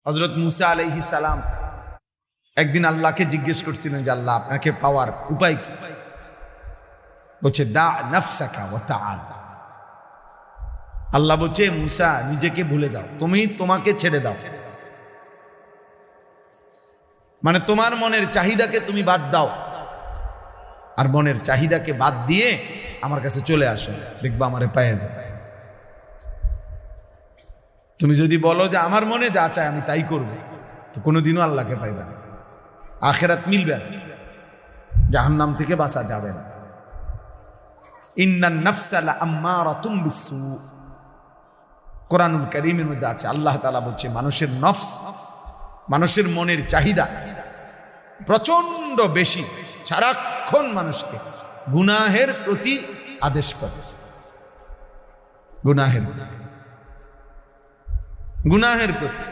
হযরত মুসা আলাইহিস সালাম একদিন আল্লাহকে জিজ্ঞেস করছিলেন যে আল্লাহ আপনাকে পাওয়ার উপায় কি? বলছে দা নাফসাকা ওয়া তাআল। আল্লাহ বলছে মুসা নিজেকে ভুলে যাও, তুমি তোমাকে ছেড়ে দাও, মানে তোমার মনের চাহিদাকে তুমি বাদ দাও আর মনের চাহিদাকে বাদ দিয়ে আমার কাছে চলে আসো, দেখবা আমারে পায়ে যাবে। তুমি যদি বলো যে আমার মনে যা চায় আমি তাই করব, তো কোনোদিনও আল্লাহকে পাইবা না, আখিরাত মিলবে না, জাহান্নাম থেকে বাঁচা যাবে না। ইন্নান নাফসা লাআম্মারাতুম বিসসু, কোরআনুল কারীমের মধ্যে আছে, আল্লাহ তাআলা বলছে মানুষের নফস, মানুষের মনের চাহিদা প্রচন্ড বেশি, সারাক্ষণ মানুষকে গুনাহের প্রতি আদেশ করে, গুনাহের প্রতি।